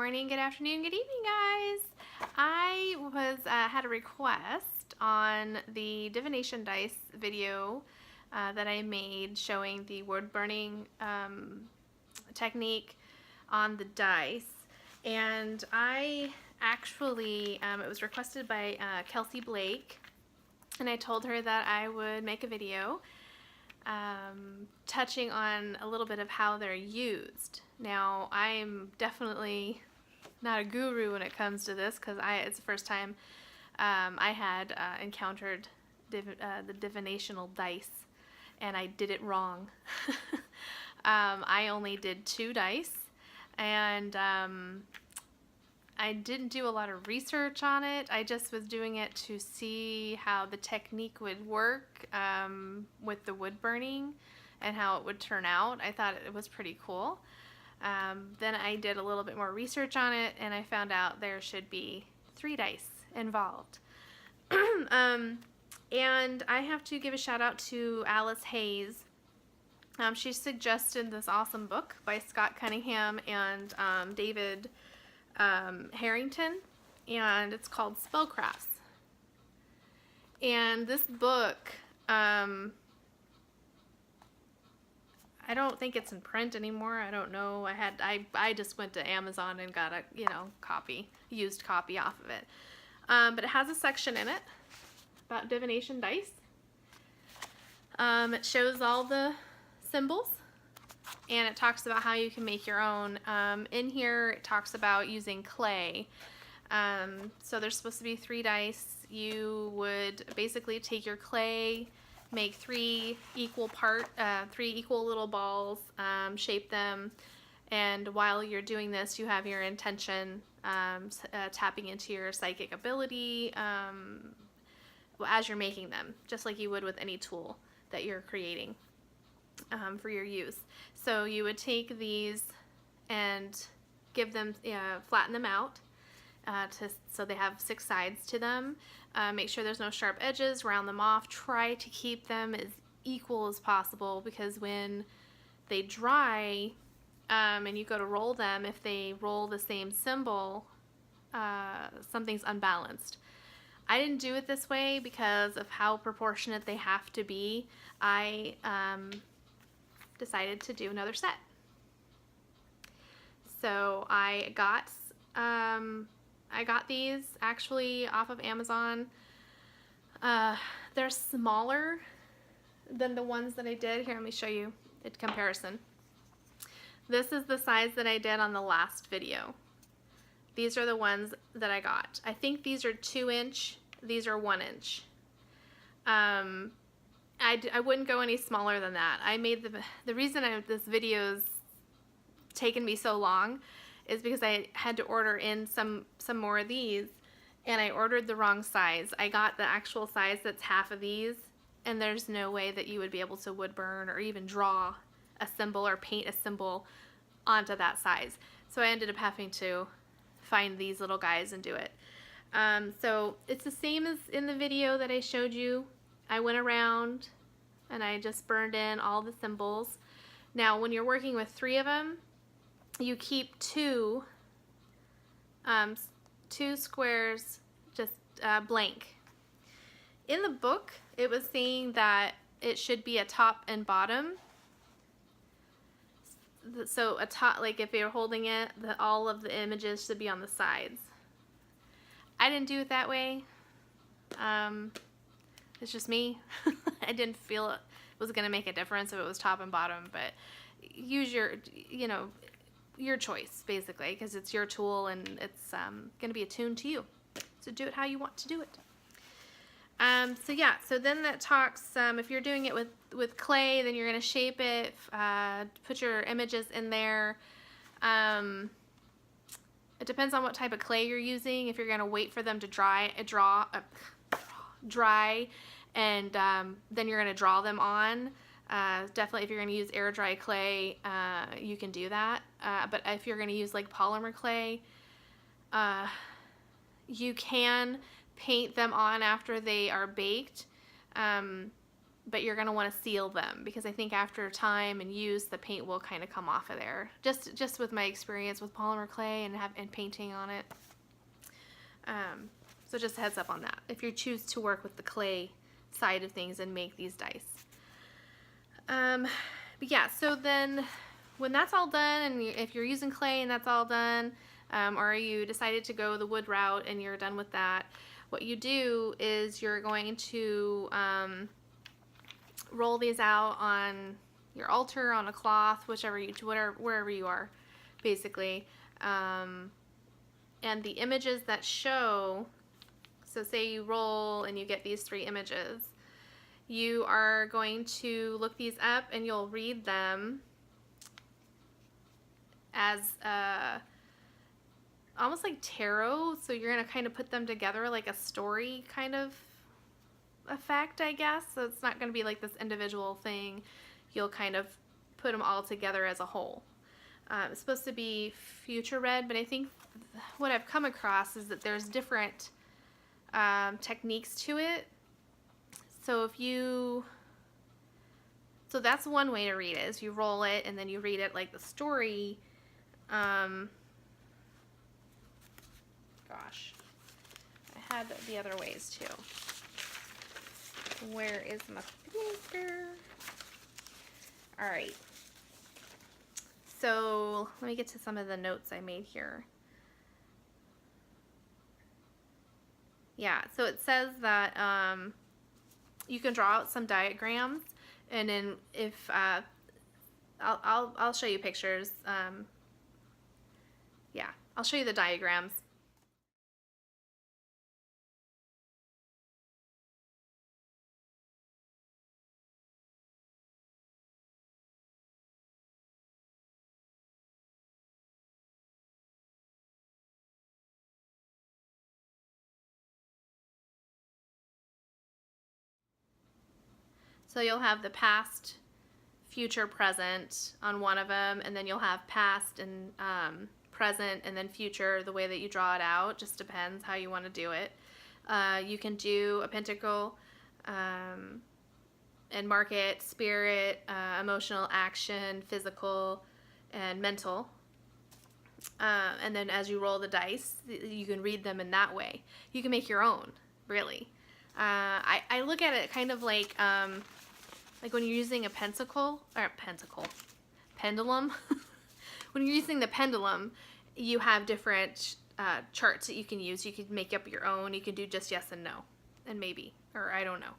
morning, good afternoon, good evening, guys. I had a request on the divination dice video that I made showing the wood burning technique on the dice, and I actually it was requested by Kelsey Blake, and I told her that I would make a video touching on a little bit of how they're used. Now, I'm definitely not a guru when it comes to this, because it's the first time I had encountered the divinational dice, and I did it wrong. I only did 2 dice, and I didn't do a lot of research on it. I just was doing it to see how the technique would work with the wood burning and how it would turn out. I thought it was pretty cool. Then I did a little bit more research on it, and I found out there should be 3 dice involved. And I have to give a shout out to Alice Hayes. She suggested this awesome book by Scott Cunningham and David Harrington, and it's called Spellcrafts. And this book, I don't think it's in print anymore. I don't know. I just went to Amazon and got a used copy off of it. But it has a section in it about divination dice. It shows all the symbols, and it talks about how you can make your own. In here, it talks about using clay. So there's supposed to be 3 dice. You would basically take your clay, make 3 equal little balls, shape them, and while you're doing this, you have your intention, tapping into your psychic ability as you're making them, just like you would with any tool that you're creating for your use. So you would take these and give them, flatten them out so they have 6 sides to them. Make sure there's no sharp edges, round them off. Try to keep them as equal as possible, because when they dry and you go to roll them, if they roll the same symbol, something's unbalanced. I didn't do it this way because of how proportionate they have to be. I decided to do another set. So I got these actually off of Amazon. They're smaller than the ones that I did. Here, let me show you in comparison. This is the size that I did on the last video. These are the ones that I got. I think these are 2-inch. These are 1-inch. I wouldn't go any smaller than that. I made the reason this video's taken me so long is because I had to order in some more of these, and I ordered the wrong size. I got the actual size that's half of these, and there's no way that you would be able to wood burn or even draw a symbol or paint a symbol onto that size. So I ended up having to find these little guys and do it. So it's the same as in the video that I showed you. I went around and I just burned in all the symbols. Now when you're working with 3 of them, you keep 2 squares just blank. In the book, it was saying that it should be a top and bottom. So a top, like if you're holding it, all of the images should be on the sides. I didn't do it that way. It's just me. I didn't feel it was going to make a difference if it was top and bottom, but use your choice, basically, because it's your tool and it's going to be attuned to you. So do it how you want to do it. So yeah, so then that talks, if you're doing it with clay, then you're going to shape it, put your images in there. It depends on what type of clay you're using. If you're going to wait for them to dry, and then you're going to draw them on. Definitely if you're going to use air dry clay, you can do that. But if you're going to use like polymer clay, you can paint them on after they are baked. but you're going to want to seal them, because I think after time and use, the paint will kind of come off of there. Just with my experience with polymer clay and painting on it. So just a heads up on that, if you choose to work with the clay side of things and make these dice. But yeah, so then when that's all done, and if you're using clay and that's all done, or you decided to go the wood route and you're done with that, what you do is you're going to roll these out on your altar, on a cloth, wherever you are, basically. And the images that show, so say you roll and you get these 3 images, you are going to look these up and you'll read them as almost like tarot. So you're going to kind of put them together like a story kind of effect, I guess. So it's not going to be like this individual thing. You'll kind of put them all together as a whole. It's supposed to be future read, but I think what I've come across is that there's different techniques to it. So so that's one way to read it, is you roll it and then you read it like the story. Gosh, I had the other ways too. Where is my paper? All right. So let me get to some of the notes I made here. Yeah, so it says that you can draw out some diagrams, and then if I'll show you pictures. Yeah, I'll show you the diagrams. So you'll have the past, future, present on one of them, and then you'll have past and present, and then future the way that you draw it out. Just depends how you want to do it. You can do a pentacle and mark it spirit, emotional, action, physical, and mental. And then as you roll the dice, you can read them in that way. You can make your own, really. I look at it kind of like when you're using a pendulum. When you're using the pendulum, you have different charts that you can use. You can make up your own. You can do just yes and no, and maybe, or I don't know.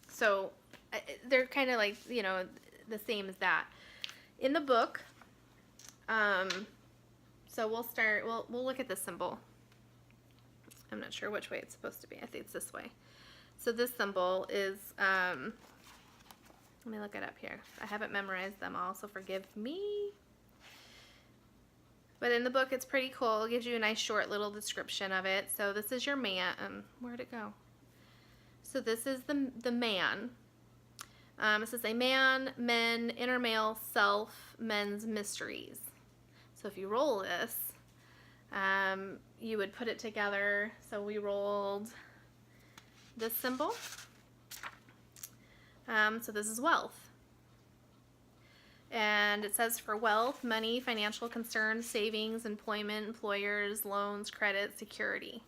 So they're kind of like, the same as that. In the book, so we'll look at the symbol. I'm not sure which way it's supposed to be. I think it's this way. So this symbol is, let me look it up here. I haven't memorized them all, so forgive me. But in the book, it's pretty cool. It gives you a nice short little description of it. So this is your man. Where'd it go? So this is the man. It says a man, men, inner male, self, men's mysteries. So if you roll this, you would put it together. So we rolled this symbol. So this is wealth. And it says for wealth, money, financial concerns, savings, employment, employers, loans, credit, security.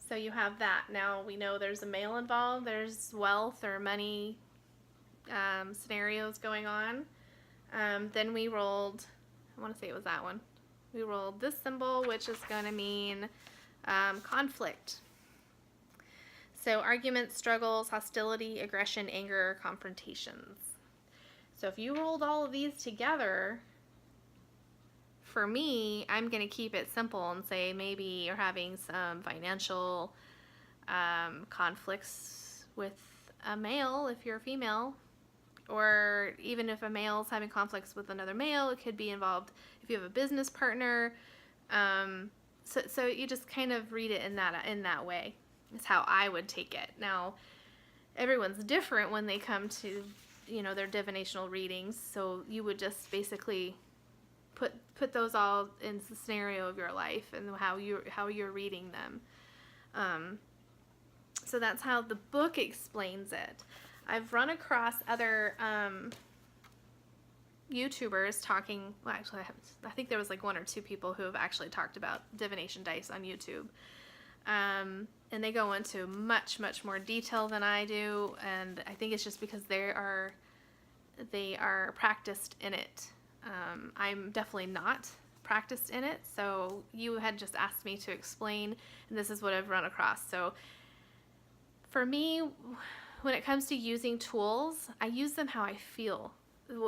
So you have that. Now we know there's a male involved. There's wealth or money scenarios going on. Then we rolled, I want to say it was that one. We rolled this symbol, which is going to mean conflict. So arguments, struggles, hostility, aggression, anger, confrontations. So if you rolled all of these together, for me, I'm going to keep it simple and say maybe you're having some financial conflicts with a male if you're a female, or even if a male's having conflicts with another male, it could be involved if you have a business partner. So you just kind of read it in that way. Is how I would take it. Now, everyone's different when they come to, their divinational readings. So you would just basically put those all in the scenario of your life and how you're reading them. So that's how the book explains it. I've run across other YouTubers talking, well, actually I think there was like 1 or 2 people who have actually talked about divination dice on YouTube. And they go into much more detail than I do, and I think it's just because they are practiced in it. I'm definitely not practiced in it, so you had just asked me to explain, and this is what I've run across. So for me, when it comes to using tools, I use them how I feel,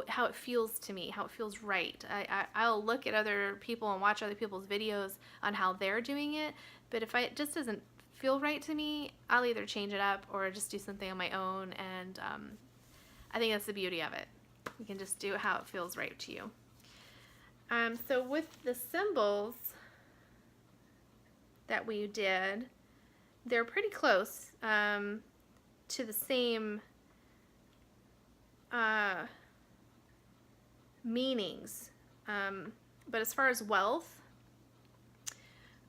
how it feels to me, how it feels right. I'll look at other people and watch other people's videos on how they're doing it, but if it just doesn't feel right to me, I'll either change it up or just do something on my own, and I think that's the beauty of it. You can just do it how it feels right to you. So with the symbols that we did, they're pretty close to the same meanings. But as far as wealth,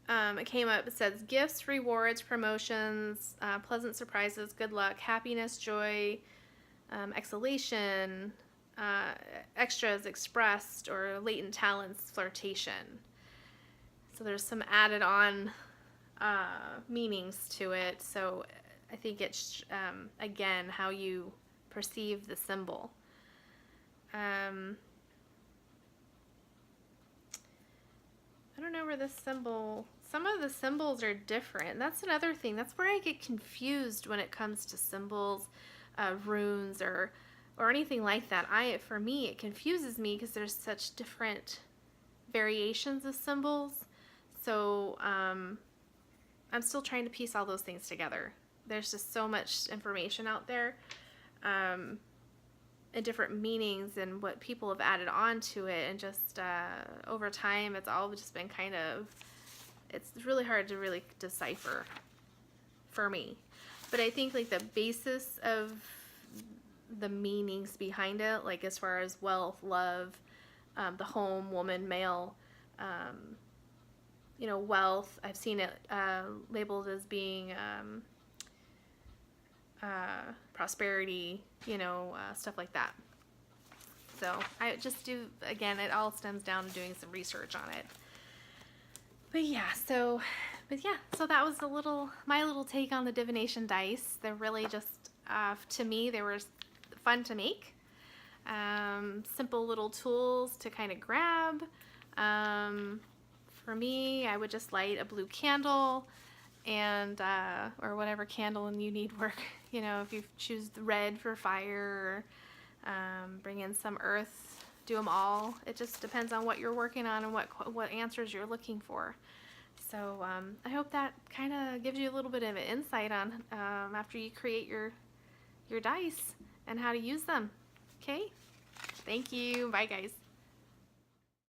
it came up, it says gifts, rewards, promotions, pleasant surprises, good luck, happiness, joy, exhalation, extras, expressed, or latent talents, flirtation. So there's some added on meanings to it. So I think it's, again, how you perceive the symbol. I don't know where this symbol, some of the symbols are different. That's another thing. That's where I get confused when it comes to symbols, runes, or anything like that. For me, it confuses me because there's such different variations of symbols. So I'm still trying to piece all those things together. There's just so much information out there, and different meanings and what people have added on to it, and just over time it's all just been kind of, it's really hard to really decipher for me. But I think like the basis of the meanings behind it, like as far as wealth, love, the home, woman, male, you know, wealth, I've seen it labeled as being prosperity, you know, stuff like that. So I just do, again, it all stems down to doing some research on it. But yeah, so that was my little take on the divination dice. They're really just, to me, they were fun to make. Simple little tools to kind of grab. For me, I would just light a blue candle, and or whatever candle you need work. You know, if you choose the red for fire, or bring in some earth, do them all. It just depends on what you're working on and what answers you're looking for. So I hope that kind of gives you a little bit of an insight on after you create your dice and how to use them. Okay? Thank you. Bye, guys.